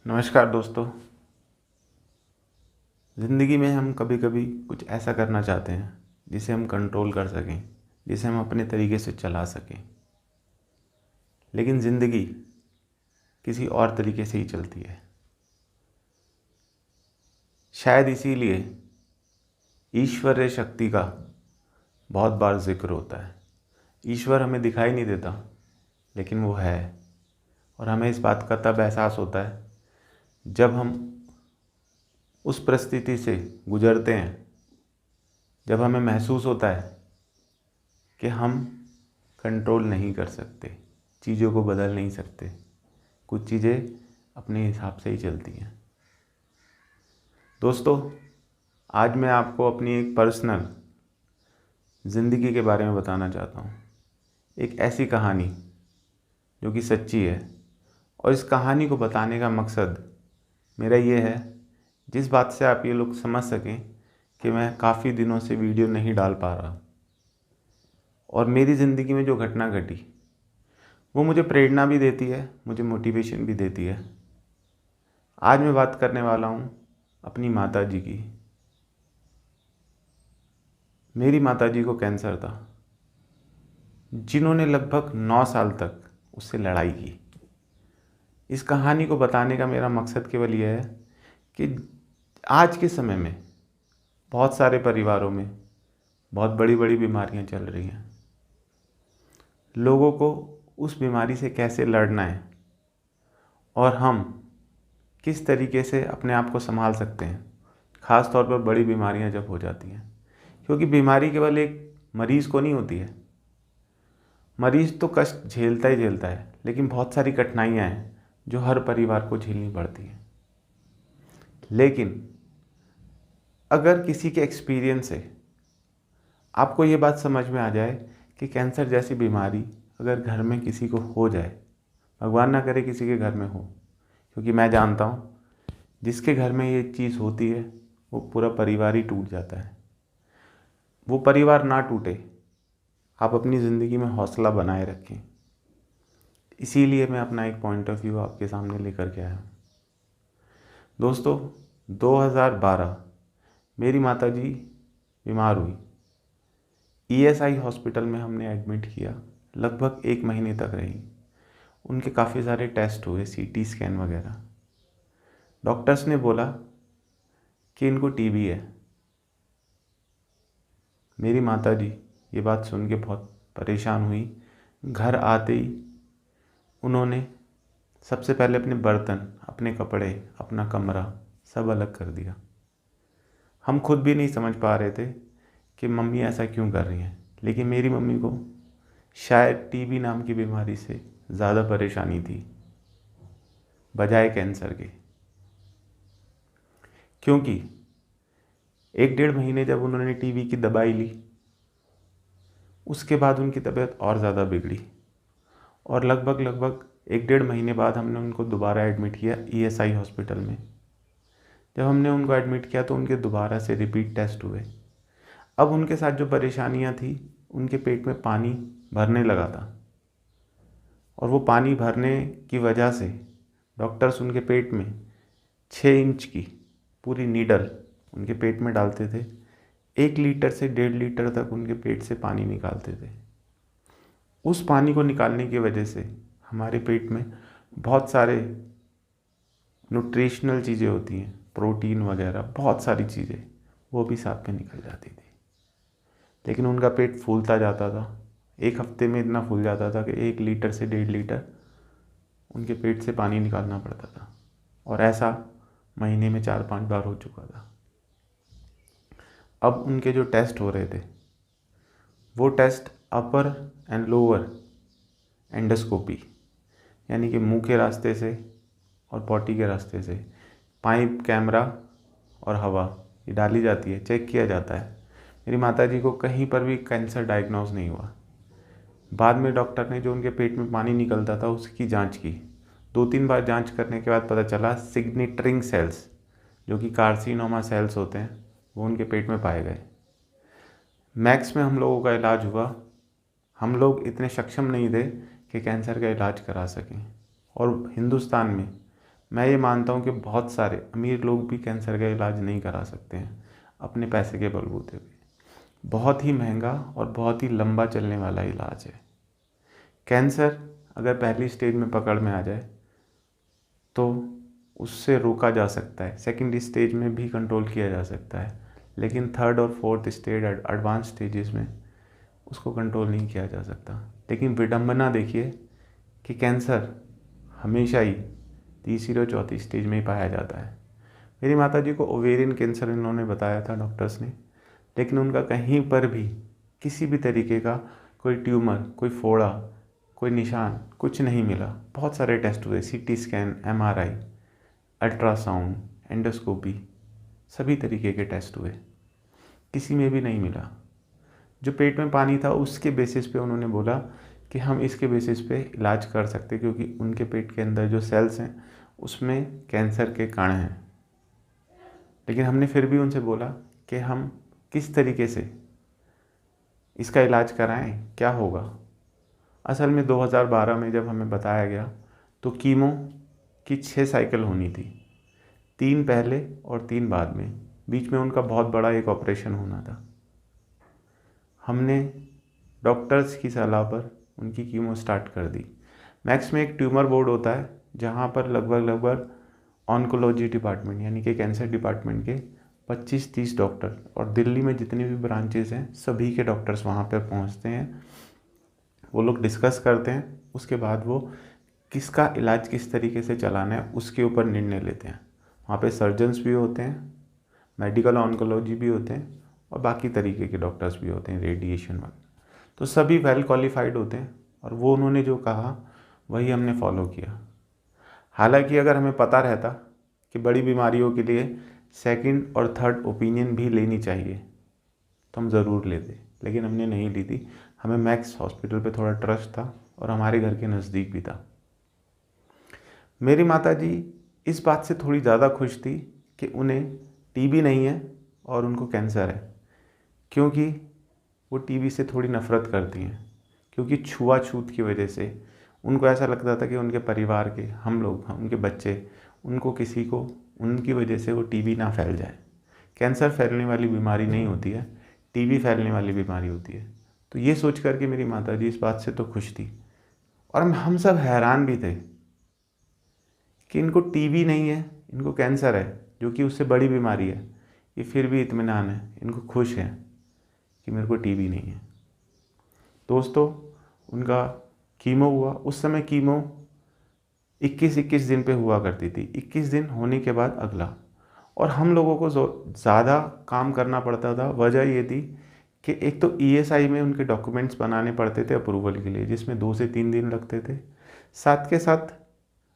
नमस्कार दोस्तों। ज़िंदगी में हम कभी कभी कुछ ऐसा करना चाहते हैं जिसे हम कंट्रोल कर सकें, जिसे हम अपने तरीके से चला सकें, लेकिन ज़िंदगी किसी और तरीके से ही चलती है। शायद इसीलिए ईश्वरीय शक्ति का बहुत बार जिक्र होता है। ईश्वर हमें दिखाई नहीं देता, लेकिन वो है, और हमें इस बात का तब एहसास होता है जब हम उस परिस्थिति से गुजरते हैं, जब हमें महसूस होता है कि हम कंट्रोल नहीं कर सकते, चीज़ों को बदल नहीं सकते, कुछ चीज़ें अपने हिसाब से ही चलती हैं। दोस्तों, आज मैं आपको अपनी एक पर्सनल ज़िंदगी के बारे में बताना चाहता हूँ। एक ऐसी कहानी जो कि सच्ची है, और इस कहानी को बताने का मकसद मेरा ये है, जिस बात से आप ये लोग समझ सकें कि मैं काफ़ी दिनों से वीडियो नहीं डाल पा रहा, और मेरी ज़िंदगी में जो घटना घटी वो मुझे प्रेरणा भी देती है, मुझे मोटिवेशन भी देती है। आज मैं बात करने वाला हूँ अपनी माताजी की। मेरी माताजी को कैंसर था, जिन्होंने लगभग 9 साल तक उससे लड़ाई की। इस कहानी को बताने का मेरा मकसद केवल यह है कि आज के समय में बहुत सारे परिवारों में बहुत बड़ी बड़ी बीमारियां चल रही हैं। लोगों को उस बीमारी से कैसे लड़ना है, और हम किस तरीके से अपने आप को संभाल सकते हैं, ख़ास तौर पर बड़ी बीमारियां जब हो जाती हैं। क्योंकि बीमारी केवल एक मरीज़ को नहीं होती है। मरीज़ तो कष्ट झेलता ही झेलता है, लेकिन बहुत सारी कठिनाइयां हैं जो हर परिवार को झेलनी पड़ती हैं। लेकिन अगर किसी के एक्सपीरियंस से आपको ये बात समझ में आ जाए कि कैंसर जैसी बीमारी अगर घर में किसी को हो जाए, भगवान ना करे किसी के घर में हो, क्योंकि मैं जानता हूँ जिसके घर में ये चीज़ होती है वो पूरा परिवार ही टूट जाता है। वो परिवार ना टूटे, आप अपनी ज़िंदगी में हौसला बनाए रखें। इसीलिए मैं अपना एक पॉइंट ऑफ व्यू आपके सामने लेकर के आया हूँ। दोस्तों, 2012 मेरी माताजी बीमार हुई। ईएसआई हॉस्पिटल में हमने एडमिट किया, लगभग 1 महीने तक रही। उनके काफ़ी सारे टेस्ट हुए, सीटी स्कैन वगैरह। डॉक्टर्स ने बोला कि इनको टीबी है। मेरी माताजी ये बात सुन के बहुत परेशान हुई। घर आते ही उन्होंने सबसे पहले अपने बर्तन, अपने कपड़े, अपना कमरा सब अलग कर दिया। हम खुद भी नहीं समझ पा रहे थे कि मम्मी ऐसा क्यों कर रही हैं, लेकिन मेरी मम्मी को शायद टीबी नाम की बीमारी से ज़्यादा परेशानी थी बजाय कैंसर के। क्योंकि 1-1.5 महीने जब उन्होंने टीबी की दवाई ली, उसके बाद उनकी तबीयत और ज़्यादा बिगड़ी, और लगभग 1-1.5 महीने बाद हमने उनको दोबारा एडमिट किया ईएसआई हॉस्पिटल में। जब हमने उनको एडमिट किया तो उनके दोबारा से रिपीट टेस्ट हुए। अब उनके साथ जो परेशानियां थी, उनके पेट में पानी भरने लगा था, और वो पानी भरने की वजह से डॉक्टर्स उनके पेट में 6 इंच की पूरी नीडल उनके पेट में डालते थे। 1 लीटर से 1.5 लीटर तक उनके पेट से पानी निकालते थे। उस पानी को निकालने की वजह से हमारे पेट में बहुत सारे न्यूट्रिशनल चीज़ें होती हैं, प्रोटीन वगैरह बहुत सारी चीज़ें, वो भी साथ में निकल जाती थी। लेकिन उनका पेट फूलता जाता था। 1 हफ्ते में इतना फूल जाता था कि 1 लीटर से 1.5 लीटर उनके पेट से पानी निकालना पड़ता था, और ऐसा महीने में 4-5 बार हो चुका था। अब उनके जो टेस्ट हो रहे थे, वो test upper and lower endoscopy, यानी कि मुंह के रास्ते से और पॉटी के रास्ते से पाइप, कैमरा और हवा ये डाली जाती है, चेक किया जाता है। मेरी माताजी को कहीं पर भी कैंसर डायग्नोज नहीं हुआ। बाद में डॉक्टर ने जो उनके पेट में पानी निकलता था उसकी जांच की। 2-3 बार जांच करने के बाद पता चला सिग्नेटरिंग सेल्स, जो कि कार्सिनोमा सेल्स होते हैं, वो उनके पेट में पाए गए। मैक्स में हम लोगों का इलाज हुआ। हम लोग इतने सक्षम नहीं थे कि कैंसर का इलाज करा सकें, और हिंदुस्तान में मैं ये मानता हूँ कि बहुत सारे अमीर लोग भी कैंसर का इलाज नहीं करा सकते हैं अपने पैसे के बलबूते पे। बहुत ही महंगा और बहुत ही लंबा चलने वाला इलाज है। कैंसर अगर पहली स्टेज में पकड़ में आ जाए तो उससे रोका जा सकता है, सेकेंड स्टेज में भी कंट्रोल किया जा सकता है, लेकिन थर्ड और फोर्थ स्टेज एडवांस स्टेजेस में उसको कंट्रोल नहीं किया जा सकता। लेकिन विडंबना देखिए कि कैंसर हमेशा ही तीसरी और चौथी स्टेज में ही पाया जाता है। मेरी माताजी को ओवेरियन कैंसर इन्होंने बताया था डॉक्टर्स ने, लेकिन उनका कहीं पर भी किसी भी तरीके का कोई ट्यूमर, कोई फोड़ा, कोई निशान कुछ नहीं मिला। बहुत सारे टेस्ट हुए, CT scan, MRI, ultrasound, endoscopy, सभी तरीके के टेस्ट हुए, किसी में भी नहीं मिला। जो पेट में पानी था उसके बेसिस पे उन्होंने बोला कि हम इसके बेसिस पे इलाज कर सकते, क्योंकि उनके पेट के अंदर जो सेल्स हैं उसमें कैंसर के कण हैं। लेकिन हमने फिर भी उनसे बोला कि हम किस तरीके से इसका इलाज कराएं, क्या होगा। असल में 2012 में जब हमें बताया गया तो कीमो की 6 साइकिल होनी थी, 3 पहले और 3 बाद में, बीच में उनका बहुत बड़ा एक ऑपरेशन होना था। हमने डॉक्टर्स की सलाह पर उनकी कीमो स्टार्ट कर दी। मैक्स में एक ट्यूमर बोर्ड होता है जहाँ पर लगभग ऑन्कोलॉजी डिपार्टमेंट यानी कि कैंसर डिपार्टमेंट के 25-30 डॉक्टर और दिल्ली में जितनी भी ब्रांचेस हैं सभी के डॉक्टर्स वहाँ पर पहुँचते हैं। वो लोग डिस्कस करते हैं, उसके बाद वो किसका इलाज किस तरीके से चलाना है उसके ऊपर निर्णय लेते हैं। वहाँ पे सर्जन्स भी होते हैं, मेडिकल ऑन्कोलॉजी भी होते हैं और बाकी तरीके के डॉक्टर्स भी होते हैं, रेडिएशन वाले। तो सभी वेल क्वालिफाइड होते हैं और वो उन्होंने जो कहा वही हमने फॉलो किया। हालांकि अगर हमें पता रहता कि बड़ी बीमारियों के लिए सेकंड और थर्ड ओपिनियन भी लेनी चाहिए तो हम ज़रूर लेते, लेकिन हमने नहीं ली थी। हमें मैक्स हॉस्पिटल पे थोड़ा ट्रस्ट था और हमारे घर के नज़दीक भी था। मेरी माताजी इस बात से थोड़ी ज़्यादा खुश थी कि उन्हें टीबी नहीं है और उनको कैंसर है, क्योंकि वो टीबी से थोड़ी नफ़रत करती हैं, क्योंकि छुआछूत की वजह से उनको ऐसा लगता था कि उनके परिवार के हम लोग, उनके बच्चे, उनको किसी को उनकी वजह से वो टीबी ना फैल जाए। कैंसर फैलने वाली बीमारी नहीं होती है, टीबी फैलने वाली बीमारी होती है। तो ये सोच कर के मेरी माताजी इस बात से तो खुश थी और हम सब हैरान भी थे कि इनको टीबी नहीं है, इनको कैंसर है जो कि उससे बड़ी बीमारी है, ये फिर भी इत्मीनान है, इनको खुश है कि मेरे को टीबी नहीं है। दोस्तों, उनका कीमो हुआ। उस समय कीमो 21-21 दिन पे हुआ करती थी, 21 दिन होने के बाद अगला। और हम लोगों को ज़्यादा काम करना पड़ता था। वजह ये थी कि एक तो ईएसआई में उनके डॉक्यूमेंट्स बनाने पड़ते थे अप्रूवल के लिए, जिसमें 2 से 3 दिन लगते थे। साथ के साथ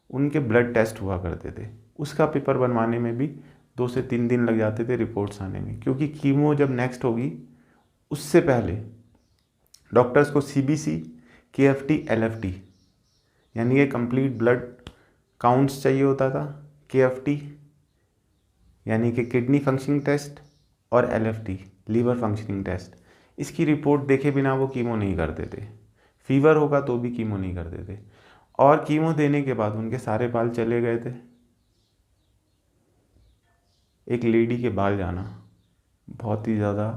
उनके ब्लड टेस्ट हुआ करते थे, उसका पेपर बनवाने में भी 2 से 3 दिन लग जाते थे रिपोर्ट्स आने में, क्योंकि कीमो जब नेक्स्ट होगी उससे पहले डॉक्टर्स को सीबीसी, केएफटी, एलएफटी यानी कि कंप्लीट ब्लड काउंट्स चाहिए होता था। केएफटी यानी कि किडनी फंक्शनिंग टेस्ट और एलएफटी लीवर फंक्शनिंग टेस्ट। इसकी रिपोर्ट देखे बिना वो कीमो नहीं करते थे। फीवर होगा तो भी कीमो नहीं करते थे। और कीमो देने के बाद उनके सारे बाल चले गए थे। एक लेडी के बाल जाना बहुत ही ज़्यादा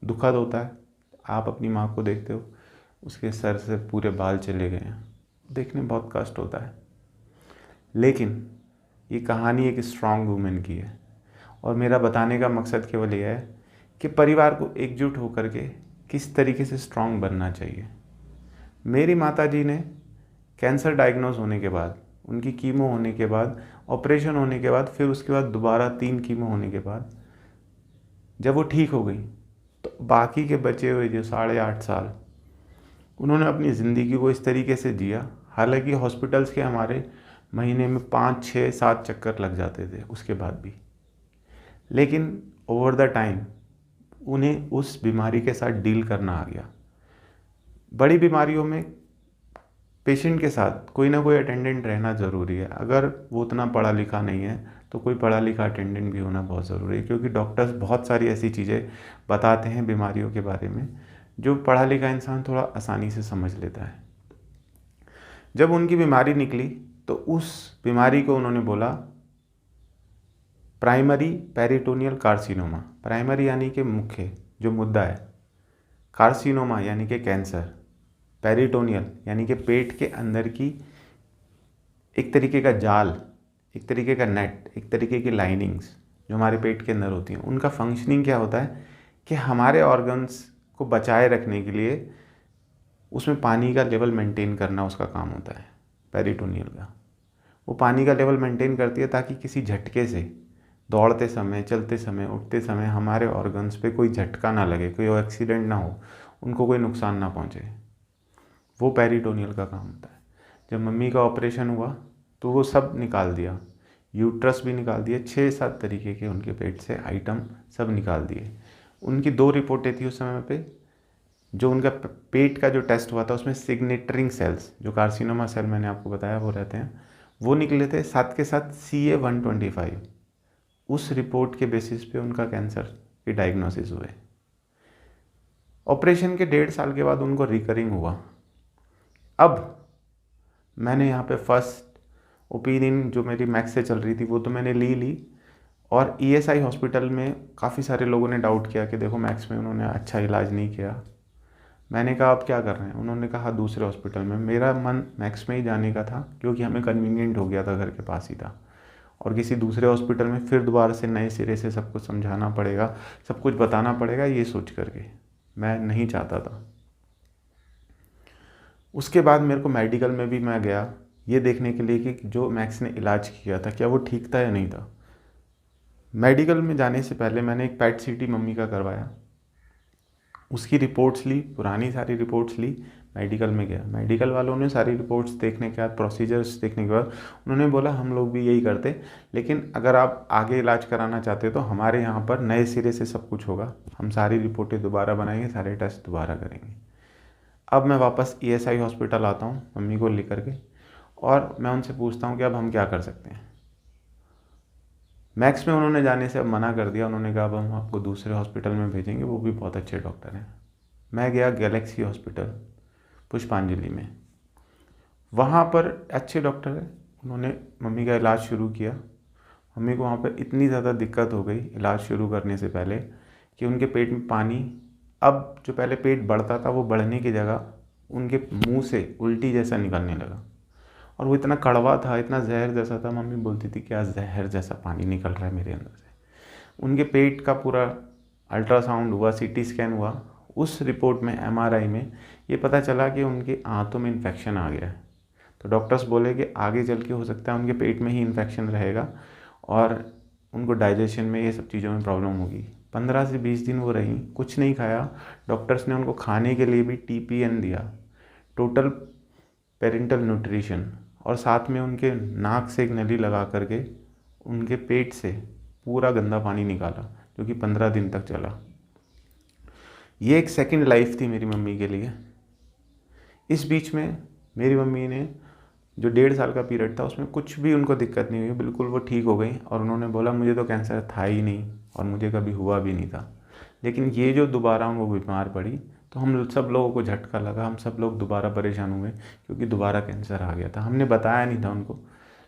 दुखद होता है। आप अपनी माँ को देखते हो, उसके सर से पूरे बाल चले गए हैं, देखने में बहुत कष्ट होता है। लेकिन ये कहानी एक स्ट्रॉन्ग वुमेन की है और मेरा बताने का मकसद केवल यह है कि परिवार को एकजुट होकर के किस तरीके से स्ट्रॉन्ग बनना चाहिए। मेरी माताजी ने कैंसर डायग्नोज होने के बाद, उनकी कीमो होने के बाद, ऑपरेशन होने के बाद, फिर उसके बाद दोबारा 3 कीमो होने के बाद जब वो ठीक हो गई तो बाकी के बचे हुए जो 8.5 साल उन्होंने अपनी ज़िंदगी को इस तरीके से जिया। हालांकि हॉस्पिटल्स के हमारे महीने में 5, 6, 7 चक्कर लग जाते थे उसके बाद भी, लेकिन ओवर द टाइम उन्हें उस बीमारी के साथ डील करना आ गया। बड़ी बीमारियों में पेशेंट के साथ कोई ना कोई अटेंडेंट रहना ज़रूरी है। अगर वो उतना पढ़ा लिखा नहीं है तो कोई पढ़ा लिखा अटेंडेंट भी होना बहुत ज़रूरी है, क्योंकि डॉक्टर्स बहुत सारी ऐसी चीज़ें बताते हैं बीमारियों के बारे में जो पढ़ा लिखा इंसान थोड़ा आसानी से समझ लेता है। जब उनकी बीमारी निकली तो उस बीमारी को उन्होंने बोला प्राइमरी पेरिटोनियल कार्सिनोमा। प्राइमरी यानी कि मुख्य जो मुद्दा है, कार्सिनोमा यानी कि कैंसर, पेरिटोनियल यानी कि पेट के अंदर की एक तरीके का जाल, एक तरीके का नेट, एक तरीके की लाइनिंग्स जो हमारे पेट के अंदर होती हैं, उनका फंक्शनिंग क्या होता है कि हमारे ऑर्गन्स को बचाए रखने के लिए उसमें पानी का लेवल मेंटेन करना उसका काम होता है पेरिटोनियल का। वो पानी का लेवल मेंटेन करती है ताकि किसी झटके से, दौड़ते समय, चलते समय, उठते समय हमारे ऑर्गन्स पे कोई झटका ना लगे, कोई एक्सीडेंट ना हो, उनको कोई नुकसान ना पहुंचे। वो पेरिटोनियल का काम होता है। जब मम्मी का ऑपरेशन हुआ तो वो सब निकाल दिया, यूट्रस भी निकाल दिया, 6-7 तरीके के उनके पेट से आइटम सब निकाल दिए। उनकी 2 रिपोर्टें थी उस समय पे। जो उनका पेट का जो टेस्ट हुआ था उसमें सिग्नेटरिंग सेल्स, जो कार्सिनोमा सेल मैंने आपको बताया वो रहते हैं, वो निकले थे, साथ के साथ CA-125। उस रिपोर्ट के बेसिस पे उनका कैंसर की डायग्नोसिस हुए। ऑपरेशन के 1.5 साल के बाद उनको रिकरिंग हुआ। अब मैंने यहाँ पे फर्स्ट ओपिनियन जो मेरी मैक्स से चल रही थी वो तो मैंने ली, और ESI हॉस्पिटल में काफ़ी सारे लोगों ने डाउट किया कि देखो मैक्स में उन्होंने अच्छा इलाज नहीं किया। मैंने कहा अब क्या कर रहे हैं? उन्होंने कहा दूसरे हॉस्पिटल में। मेरा मन मैक्स में ही जाने का था क्योंकि हमें कन्वीनियंट हो गया था, घर के पास ही था। और किसी दूसरे हॉस्पिटल में फिर दोबारा से नए सिरे से सब कुछ समझाना पड़ेगा, सब कुछ बताना पड़ेगा, ये सोच करके मैं नहीं चाहता था। उसके बाद मेरे को मेडिकल में भी मैं गया ये देखने के लिए कि जो मैक्स ने इलाज किया था क्या वो ठीक था या नहीं था। मेडिकल में जाने से पहले मैंने एक पैट CT मम्मी का करवाया, उसकी रिपोर्ट्स ली, पुरानी सारी रिपोर्ट्स ली, मेडिकल में गया। मेडिकल वालों ने सारी रिपोर्ट्स देखने के बाद, प्रोसीजर्स देखने के बाद उन्होंने बोला हम लोग भी यही करते, लेकिन अगर आप आगे इलाज कराना चाहते हो तो हमारे यहाँ पर नए सिरे से सब कुछ होगा, हम सारी रिपोर्टें दोबारा बनाएंगे, सारे टेस्ट दोबारा करेंगे। अब मैं वापस ESI हॉस्पिटल आता हूँ मम्मी को लेकर के, और मैं उनसे पूछता हूँ कि अब हम क्या कर सकते हैं। मैक्स में उन्होंने जाने से अब मना कर दिया। उन्होंने कहा अब हम आपको दूसरे हॉस्पिटल में भेजेंगे, वो भी बहुत अच्छे डॉक्टर हैं। मैं गया गैलेक्सी हॉस्पिटल पुष्पांजलि में, वहाँ पर अच्छे डॉक्टर हैं। उन्होंने मम्मी का इलाज शुरू किया। मम्मी को वहाँ पर इतनी ज़्यादा दिक्कत हो गई इलाज शुरू करने से पहले कि उनके पेट में पानी, अब जो पहले पेट बढ़ता था वो बढ़ने की जगह उनके मुंह से उल्टी जैसा निकलने लगा, और वो इतना कड़वा था, इतना जहर जैसा था। मम्मी बोलती थी क्या जहर जैसा पानी निकल रहा है मेरे अंदर से। उनके पेट का पूरा अल्ट्रासाउंड हुआ, CT स्कैन हुआ। उस रिपोर्ट में, MRI में ये पता चला कि उनके आंतों में इन्फेक्शन आ गया है। तो डॉक्टर्स बोले कि आगे चल के हो सकता है उनके पेट में ही इन्फेक्शन रहेगा और उनको डाइजेशन में, ये सब चीज़ों में प्रॉब्लम होगी। 15 से 20 दिन वो रहीं, कुछ नहीं खाया। डॉक्टर्स ने उनको खाने के लिए भी TPN दिया, टोटल पेरेंटल न्यूट्रिशन, और साथ में उनके नाक से एक नली लगा करके उनके पेट से पूरा गंदा पानी निकाला, जो कि 15 दिन तक चला। ये एक सेकंड लाइफ थी मेरी मम्मी के लिए। इस बीच में मेरी मम्मी ने जो 1.5 साल का पीरियड था उसमें कुछ भी उनको दिक्कत नहीं हुई, बिल्कुल वो ठीक हो गई। और उन्होंने बोला मुझे तो कैंसर था ही नहीं और मुझे कभी हुआ भी नहीं था, लेकिन ये जो दोबारा वो बीमार पड़ी तो हम सब लोगों को झटका लगा, हम सब लोग दोबारा परेशान हुए क्योंकि दोबारा कैंसर आ गया था। हमने बताया नहीं था उनको,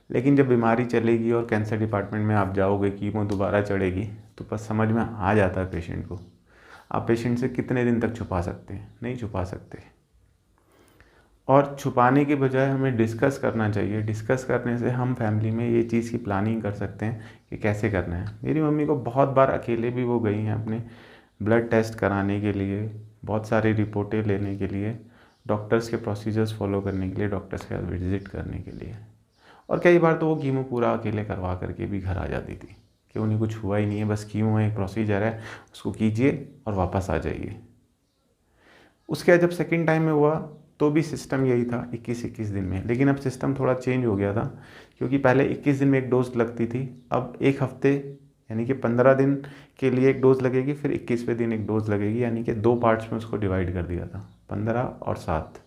लेकिन जब बीमारी चलेगी और कैंसर डिपार्टमेंट में आप जाओगे, कीमो दोबारा चढ़ेगी, तो बस समझ में आ जाता है पेशेंट को। आप पेशेंट से कितने दिन तक छुपा सकते हैं? नहीं छुपा सकते। और छुपाने के बजाय हमें डिस्कस करना चाहिए। डिस्कस करने से हम फैमिली में ये चीज़ की प्लानिंग कर सकते हैं कि कैसे करना है। मेरी मम्मी को बहुत बार अकेले भी वो गई हैं अपने ब्लड टेस्ट कराने के लिए, बहुत सारी रिपोर्टें लेने के लिए, डॉक्टर्स के प्रोसीजर्स फॉलो करने के लिए, डॉक्टर्स के साथ विजिट करने के लिए। और कई बार तो वो कीमो पूरा अकेले करवा करके भी घर आ जाती थी कि उन्हें कुछ हुआ ही नहीं है, बस कीमो एक प्रोसीजर है, उसको कीजिए और वापस आ जाइए। उसके बाद जब सेकेंड टाइम में हुआ तो भी सिस्टम यही था, 21-21 दिन में। लेकिन अब सिस्टम थोड़ा चेंज हो गया था, क्योंकि पहले 21 दिन में एक डोज लगती थी, अब एक हफ्ते यानी कि 15 दिन के लिए एक डोज लगेगी, फिर 21वें दिन एक डोज लगेगी, यानी कि 2 पार्ट्स में उसको डिवाइड कर दिया था, 15 और 7।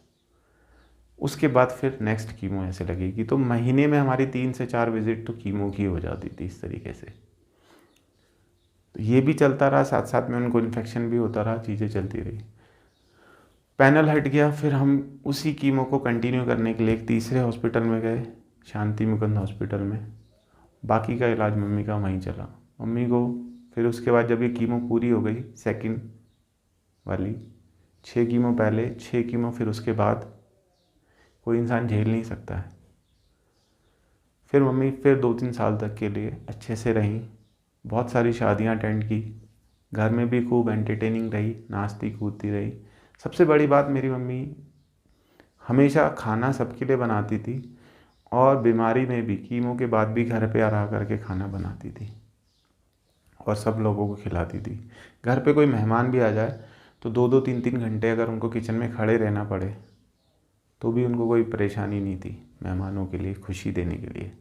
उसके बाद फिर नेक्स्ट कीमो ऐसे लगेगी। तो महीने में हमारी 3 से 4 विजिट तो कीमो की हो जाती थी इस तरीके से। तो ये भी चलता रहा, साथ साथ में उनको इन्फेक्शन भी होता रहा, चीज़ें चलती रही। पैनल हट गया, फिर हम उसी कीमो को कंटिन्यू करने के लिए एक तीसरे हॉस्पिटल में गए। शांति मुकुंद हॉस्पिटल में। बाकी का इलाज मम्मी का वहीं चला। मम्मी को फिर उसके बाद जब ये कीमो पूरी हो गई, सेकंड वाली, 6 कीमो पहले, 6 कीमो फिर उसके बाद, कोई इंसान झेल नहीं सकता है। फिर मम्मी फिर 2-3 साल तक के लिए अच्छे से रहीं, बहुत सारी शादियां अटेंड की, घर में भी खूब एंटरटेनिंग रही, नाचती कूदती रही। सबसे बड़ी बात, मेरी मम्मी हमेशा खाना सबके लिए बनाती थी और बीमारी में भी, कीमो के बाद भी घर पे आ रहा करके खाना बनाती थी और सब लोगों को खिलाती थी। घर पे कोई मेहमान भी आ जाए तो 2-2 3-3 घंटे अगर उनको किचन में खड़े रहना पड़े तो भी उनको कोई परेशानी नहीं थी। मेहमानों के लिए खुशी देने के लिए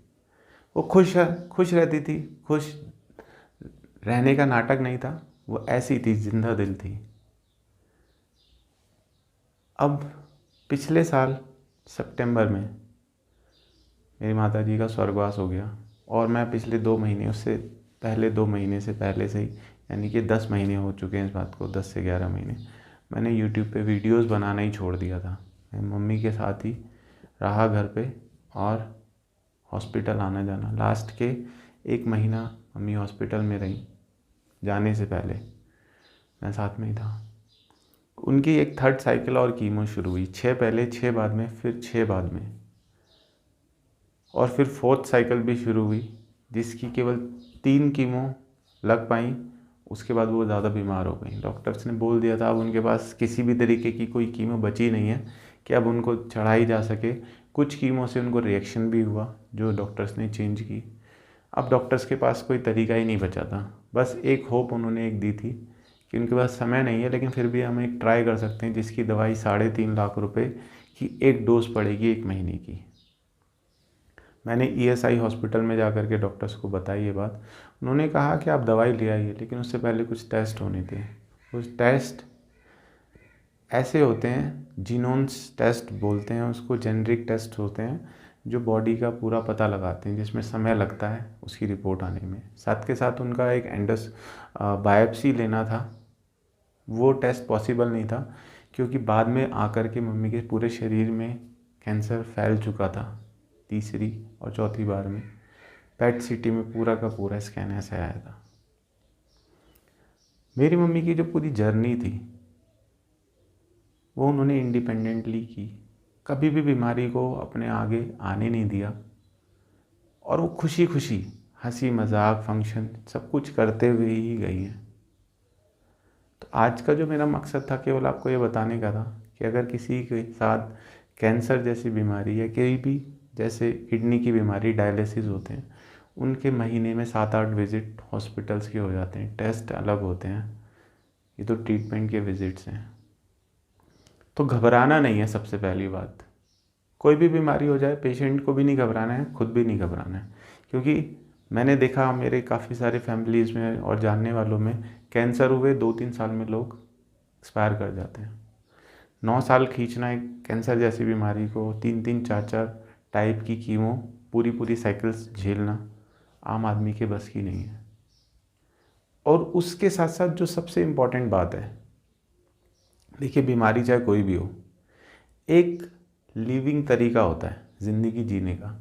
वो खुश रहती थी। खुश रहने का नाटक नहीं था, वो ऐसी थी, जिंदा दिल थी। अब पिछले साल सितंबर में मेरी माता जी का स्वर्गवास हो गया और मैं पिछले 2 महीने, उससे पहले 2 महीने से पहले से ही, यानी कि 10 महीने हो चुके हैं इस बात को, 10 से 11 महीने, मैंने यूट्यूब पे वीडियोस बनाना ही छोड़ दिया था। मैं मम्मी के साथ ही रहा घर पे और हॉस्पिटल आना जाना। लास्ट के 1 महीना मम्मी हॉस्पिटल में रही, जाने से पहले मैं साथ में ही था। उनकी एक 3rd साइकिल और कीमो शुरू हुई, 6 पहले, 6 बाद में, फिर 6 बाद में, और फिर 4th साइकिल भी शुरू हुई जिसकी केवल 3 कीमो लग पाई। उसके बाद वो ज़्यादा बीमार हो गई। डॉक्टर्स ने बोल दिया था अब उनके पास किसी भी तरीके की कोई कीमो बची नहीं है कि अब उनको चढ़ाई जा सके। कुछ कीमो से उनको रिएक्शन भी हुआ जो डॉक्टर्स ने चेंज की। अब डॉक्टर्स के पास कोई तरीका ही नहीं बचा था। बस एक होप उन्होंने एक दी थी कि उनके पास समय नहीं है, लेकिन फिर भी हम एक ट्राई कर सकते हैं जिसकी दवाई 3.5 लाख रुपए की एक डोज पड़ेगी 1 महीने की। मैंने ESI हॉस्पिटल में जा कर के डॉक्टर्स को बताई ये बात। उन्होंने कहा कि आप दवाई ले आइए, लेकिन उससे पहले कुछ टेस्ट होने थे। उस टेस्ट ऐसे होते हैं, जीनोम्स टेस्ट बोलते हैं उसको, जेनरिक टेस्ट होते हैं जो बॉडी का पूरा पता लगाते हैं, जिसमें समय लगता है उसकी रिपोर्ट आने में। साथ के साथ उनका एक बायोप्सी लेना था, वो टेस्ट पॉसिबल नहीं था क्योंकि बाद में आकर के मम्मी के पूरे शरीर में कैंसर फैल चुका था। 3री और 4थी बार में PET CT में पूरा का पूरा स्कैन ऐसे आया था। मेरी मम्मी की जो पूरी जर्नी थी वो उन्होंने इंडिपेंडेंटली की, कभी भी बीमारी को अपने आगे आने नहीं दिया और वो खुशी खुशी हंसी मजाक फंक्शन सब कुछ करते हुए ही गई हैं। तो आज का जो मेरा मकसद था केवल आपको ये बताने का था कि अगर किसी के साथ कैंसर जैसी बीमारी या कोई भी, जैसे किडनी की बीमारी, डायलिसिस होते हैं, उनके महीने में 7-8 विज़िट हॉस्पिटल्स के हो जाते हैं, टेस्ट अलग होते हैं, ये तो ट्रीटमेंट के विज़िट्स हैं। तो घबराना नहीं है। सबसे पहली बात, कोई भी बीमारी हो जाए पेशेंट को भी नहीं घबराना है, खुद भी नहीं घबराना है, क्योंकि मैंने देखा मेरे काफ़ी सारे फैमिलीज़ में और जानने वालों में कैंसर हुए 2-3 साल में लोग एक्सपायर कर जाते हैं। 9 साल खींचना एक कैंसर जैसी बीमारी को, 3-3 4-4 टाइप की कीमो, पूरी साइकिल्स झेलना आम आदमी के बस की नहीं है। और उसके साथ साथ जो सबसे इम्पॉर्टेंट बात है, देखिए बीमारी चाहे कोई भी हो, एक लिविंग तरीका होता है ज़िंदगी जीने का।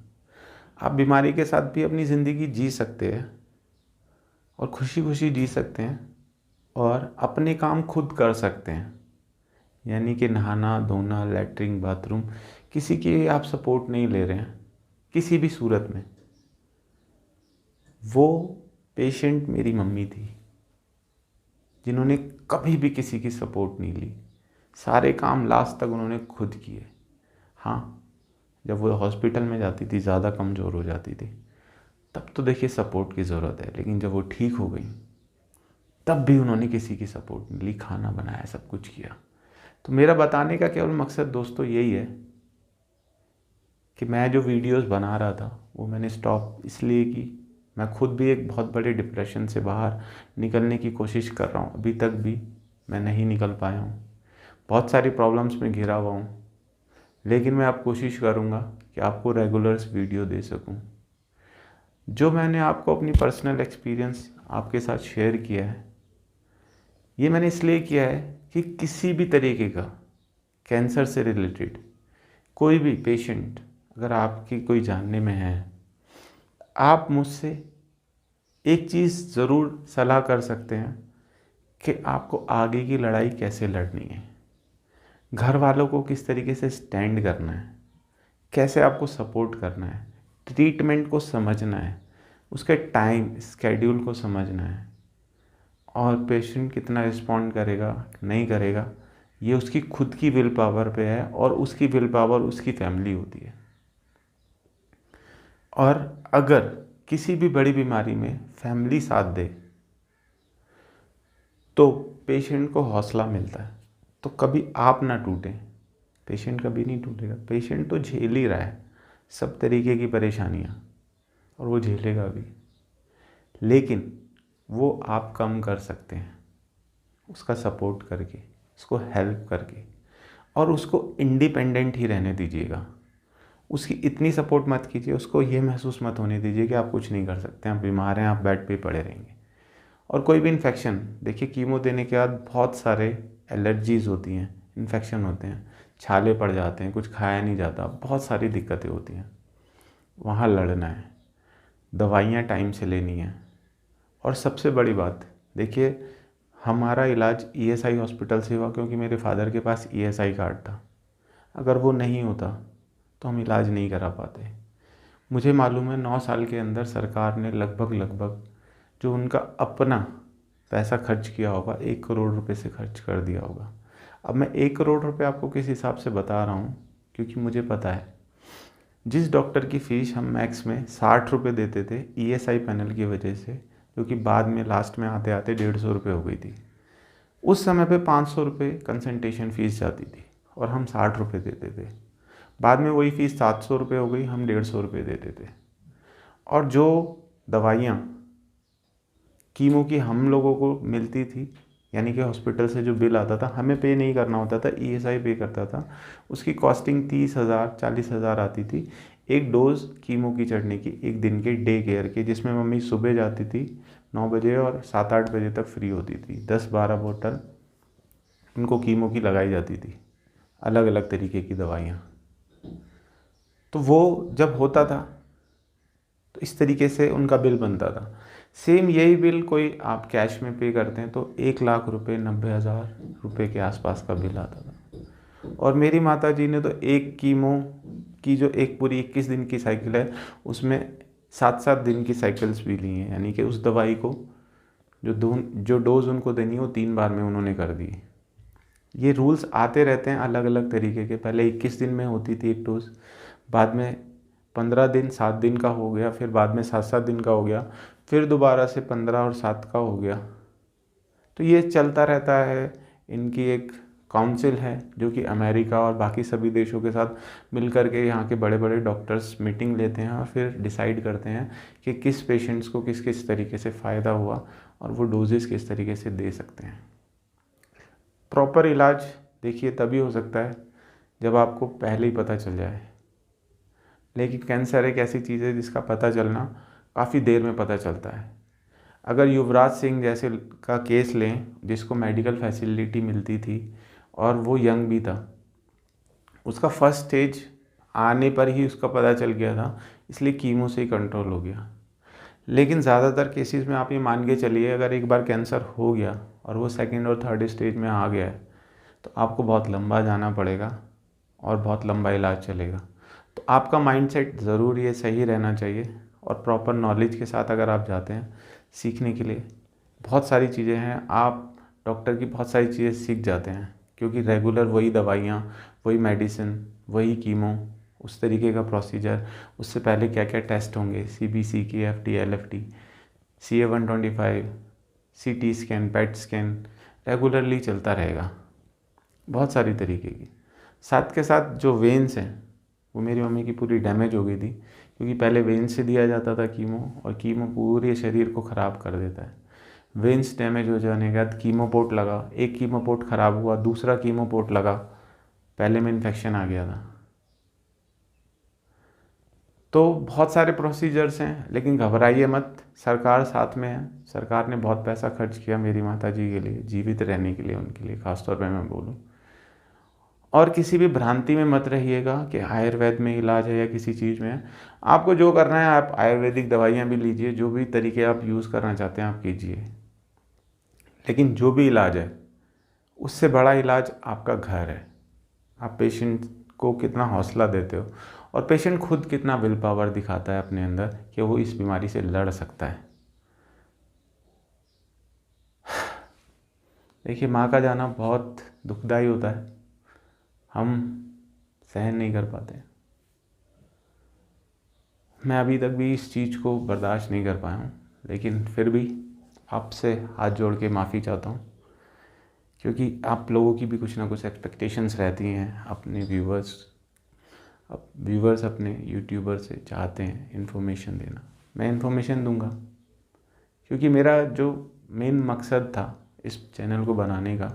आप बीमारी के साथ भी अपनी ज़िंदगी जी सकते हैं और खुशी खुशी जी सकते हैं और अपने काम खुद कर सकते हैं, यानी कि नहाना धोना, लैट्रिन बाथरूम, किसी की आप सपोर्ट नहीं ले रहे हैं किसी भी सूरत में। वो पेशेंट मेरी मम्मी थी जिन्होंने कभी भी किसी की सपोर्ट नहीं ली, सारे काम लास्ट तक उन्होंने खुद किए। हाँ, जब वो हॉस्पिटल में जाती थी, ज़्यादा कमज़ोर हो जाती थी, तब तो देखिए सपोर्ट की ज़रूरत है, लेकिन जब वो ठीक हो गई तब भी उन्होंने किसी की सपोर्ट नहीं ली, खाना बनाया, सब कुछ किया। तो मेरा बताने का केवल मकसद दोस्तों यही है कि मैं जो वीडियोस बना रहा था वो मैंने स्टॉप इसलिए की, मैं खुद भी एक बहुत बड़े डिप्रेशन से बाहर निकलने की कोशिश कर रहा हूँ, अभी तक भी मैं नहीं निकल पाया हूँ, बहुत सारी प्रॉब्लम्स में घिरा हुआ हूँ, लेकिन मैं अब कोशिश करूँगा कि आपको रेगुलर्स वीडियो दे सकूँ। जो मैंने आपको अपनी पर्सनल एक्सपीरियंस आपके साथ शेयर किया है, ये मैंने इसलिए किया है कि किसी भी तरीके का कैंसर से रिलेटेड कोई भी पेशेंट अगर आपकी कोई जानने में है, आप मुझसे एक चीज़ ज़रूर सलाह कर सकते हैं कि आपको आगे की लड़ाई कैसे लड़नी है, घर वालों को किस तरीके से स्टैंड करना है, कैसे आपको सपोर्ट करना है, ट्रीटमेंट को समझना है, उसके टाइम स्केड्यूल को समझना है, और पेशेंट कितना रिस्पॉन्ड करेगा नहीं करेगा ये उसकी खुद की विल पावर पे है, और उसकी विल पावर उसकी फैमिली होती है। और अगर किसी भी बड़ी बीमारी में फैमिली साथ दे तो पेशेंट को हौसला मिलता है। तो कभी आप ना टूटें, पेशेंट कभी नहीं टूटेगा। पेशेंट तो झेल ही रहा है सब तरीके की परेशानियाँ, और वो झेलेगा भी, लेकिन वो आप कम कर सकते हैं उसका सपोर्ट करके, उसको हेल्प करके, और उसको इंडिपेंडेंट ही रहने दीजिएगा। उसकी इतनी सपोर्ट मत कीजिए, उसको ये महसूस मत होने दीजिए कि आप कुछ नहीं कर सकते, आप बीमार हैं, आप बेड पे पड़े रहेंगे। और कोई भी इन्फेक्शन, देखिए कीमो देने के बाद बहुत सारे एलर्जीज़ होती हैं, इन्फेक्शन होते हैं, छाले पड़ जाते हैं, कुछ खाया नहीं जाता, बहुत सारी दिक्कतें होती हैं। वहाँ लड़ना है, दवाइयाँ टाइम से लेनी है। और सबसे बड़ी बात, देखिए हमारा इलाज ईएसआई हॉस्पिटल से हुआ क्योंकि मेरे फादर के पास ईएसआई कार्ड था। अगर वो नहीं होता तो हम इलाज नहीं करा पाते। मुझे मालूम है 9 साल के अंदर सरकार ने लगभग जो उनका अपना पैसा खर्च किया होगा 1 करोड़ रुपए से खर्च कर दिया होगा। अब मैं 1 करोड़ रुपए आपको किस हिसाब से बता रहा हूँ, क्योंकि मुझे पता है जिस डॉक्टर की फ़ीस हम मैक्स में 60 रुपये देते थे ईएसआई पैनल की वजह से, जो कि बाद में लास्ट में आते आते 150 रुपये हो गई थी, उस समय पे 500 रुपये कंसल्टेशन फ़ीस जाती थी और हम 60 रुपये देते थे। बाद में वही फ़ीस 700 रुपये हो गई, हम 150 रुपये देते थे। और जो दवाइयाँ कीमो की हम लोगों को मिलती थी, यानी कि हॉस्पिटल से जो बिल आता था हमें पे नहीं करना होता था, ईएसआई पे करता था, उसकी कॉस्टिंग 30,000 40,000 आती थी एक डोज़ कीमो की चढ़ने की, एक दिन के डे केयर के, जिसमें मम्मी सुबह जाती थी 9 बजे और 7-8 बजे तक फ्री होती थी। 10-12 बोतल उनको कीमो की लगाई जाती थी, अलग अलग तरीके की दवाइयाँ। तो वो जब होता था तो इस तरीके से उनका बिल बनता था। सेम यही बिल कोई आप कैश में पे करते हैं तो 1,00,000 रुपये 90,000 रुपये के आसपास का बिल आता था। और मेरी माता जी ने तो एक कीमो की जो एक पूरी 21 दिन की साइकिल है उसमें 7-7 दिन की साइकिल्स भी ली हैं, यानी कि उस दवाई को जो डोज़ उनको देनी है वो 3 बार में उन्होंने कर दी। ये रूल्स आते रहते हैं अलग अलग तरीके के। पहले 21 दिन में होती थी एक डोज, बाद में 15 दिन 7 दिन का हो गया, फिर बाद में 7-7 दिन का हो गया, फिर दोबारा से 15 और 7 का हो गया। तो ये चलता रहता है। इनकी एक काउंसिल है जो कि अमेरिका और बाकी सभी देशों के साथ मिल कर के यहाँ के बड़े बड़े डॉक्टर्स मीटिंग लेते हैं और फिर डिसाइड करते हैं कि किस पेशेंट्स को किस किस तरीके से फ़ायदा हुआ और वो डोजेस किस तरीके से दे सकते हैं। प्रॉपर इलाज देखिए तभी हो सकता है जब आपको पहले ही पता चल जाए, लेकिन कैंसर एक ऐसी चीज़ है जिसका पता चलना काफ़ी देर में पता चलता है। अगर युवराज सिंह जैसे का केस लें जिसको मेडिकल फैसिलिटी मिलती थी और वो यंग भी था, उसका फर्स्ट स्टेज आने पर ही उसका पता चल गया था, इसलिए कीमो से ही कंट्रोल हो गया। लेकिन ज़्यादातर केसेस में आप ये मान के चलिए अगर एक बार कैंसर हो गया और वो सेकंड और थर्ड स्टेज में आ गया है तो आपको बहुत लंबा जाना पड़ेगा और बहुत लंबा इलाज चलेगा। तो आपका माइंडसेट ज़रूर ये सही रहना चाहिए और प्रॉपर नॉलेज के साथ अगर आप जाते हैं सीखने के लिए, बहुत सारी चीज़ें हैं, आप डॉक्टर की बहुत सारी चीज़ें सीख जाते हैं क्योंकि रेगुलर वही दवाइयाँ, वही मेडिसिन, वही कीमो, उस तरीके का प्रोसीजर, उससे पहले क्या क्या टेस्ट होंगे, सीबीसी की, FT, LFT, CA-125, CT scan, PET scan regularly चलता रहेगा, बहुत सारी तरीके की। साथ के साथ जो वेन्स हैं वो मेरी मम्मी की पूरी डैमेज हो गई थी क्योंकि पहले वेन्स से दिया जाता था कीमो, और कीमो पूरे शरीर को ख़राब कर देता है। वेन्स डैमेज हो जाने के बाद कीमो पोर्ट लगा, एक कीमो पोर्ट ख़राब हुआ, दूसरा कीमो पोर्ट लगा, पहले में इन्फेक्शन आ गया था। तो बहुत सारे प्रोसीजर्स हैं, लेकिन घबराइए मत, सरकार साथ में है। सरकार ने बहुत पैसा खर्च किया मेरी माता जी के लिए, जीवित रहने के लिए, उनके लिए ख़ास तौर पे मैं बोलूँ। और किसी भी भ्रांति में मत रहिएगा कि आयुर्वेद में इलाज है या किसी चीज़ में है। आपको जो करना है आप आयुर्वेदिक दवाइयाँ भी लीजिए, जो भी तरीके आप यूज़ करना चाहते हैं आप कीजिए, लेकिन जो भी इलाज है उससे बड़ा इलाज आपका घर है। आप पेशेंट को कितना हौसला देते हो और पेशेंट खुद कितना विल पावर दिखाता है अपने अंदर कि वो इस बीमारी से लड़ सकता है। देखिए, माँ का जाना बहुत दुखदाई होता है, हम सहन नहीं कर पाते। मैं अभी तक भी इस चीज़ को बर्दाश्त नहीं कर पाया हूँ, लेकिन फिर भी आपसे हाथ जोड़ के माफ़ी चाहता हूँ, क्योंकि आप लोगों की भी कुछ ना कुछ एक्सपेक्टेशंस रहती हैं। अपने व्यूवर्स अपने यूट्यूबर से चाहते हैं इन्फॉर्मेशन देना, मैं इन्फॉर्मेशन दूंगा, क्योंकि मेरा जो मेन मकसद था इस चैनल को बनाने का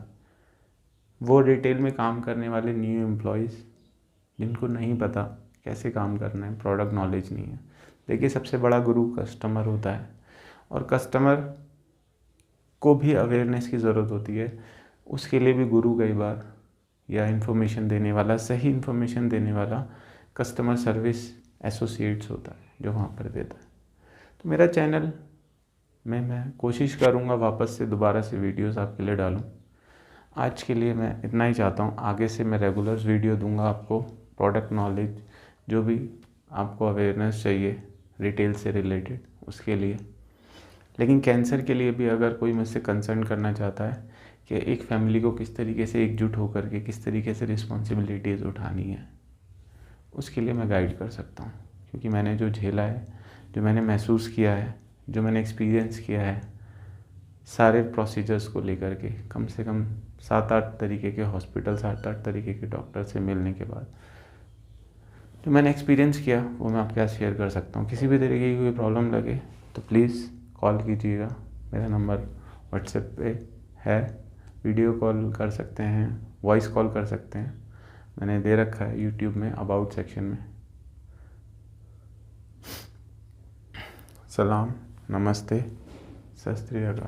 वो रिटेल में काम करने वाले न्यू एम्प्लॉयज़ जिनको नहीं पता कैसे काम करना है, प्रोडक्ट नॉलेज नहीं है। देखिए, सबसे बड़ा गुरु कस्टमर होता है और कस्टमर को भी अवेयरनेस की ज़रूरत होती है। उसके लिए भी गुरु कई बार या इन्फॉर्मेशन देने वाला, सही इन्फॉर्मेशन देने वाला कस्टमर सर्विस एसोसिएट्स होता है जो वहाँ पर देता है। तो मेरा चैनल में मैं कोशिश करूँगा वापस से दोबारा से वीडियोस आपके लिए डालूँ। आज के लिए मैं इतना ही चाहता हूँ। आगे से मैं रेगुलर वीडियो दूंगा आपको, प्रोडक्ट नॉलेज, जो भी आपको अवेयरनेस चाहिए रिटेल से रिलेटेड उसके लिए। लेकिन कैंसर के लिए भी अगर कोई मुझसे कंसर्न करना चाहता है कि एक फैमिली को किस तरीके से एकजुट होकर के किस तरीके से रिस्पॉन्सिबिलिटीज़ उठानी है, उसके लिए मैं गाइड कर सकता हूँ, क्योंकि मैंने जो झेला है, जो मैंने महसूस किया है, जो मैंने एक्सपीरियंस किया है सारे प्रोसीजर्स को लेकर के, कम से कम 7-8 तरीके के हॉस्पिटल, 7-8 तरीके के डॉक्टर से मिलने के बाद जो मैंने एक्सपीरियंस किया वो मैं आपके साथ शेयर कर सकता हूँ। किसी भी तरीके की कोई प्रॉब्लम लगे तो प्लीज़ कॉल कीजिएगा, मेरा नंबर व्हाट्सएप पे है, वीडियो कॉल कर सकते हैं, वॉइस कॉल कर सकते हैं, मैंने दे रखा है यूट्यूब में अबाउट सेक्शन में। सलाम, नमस्ते, सत श्री अकाल।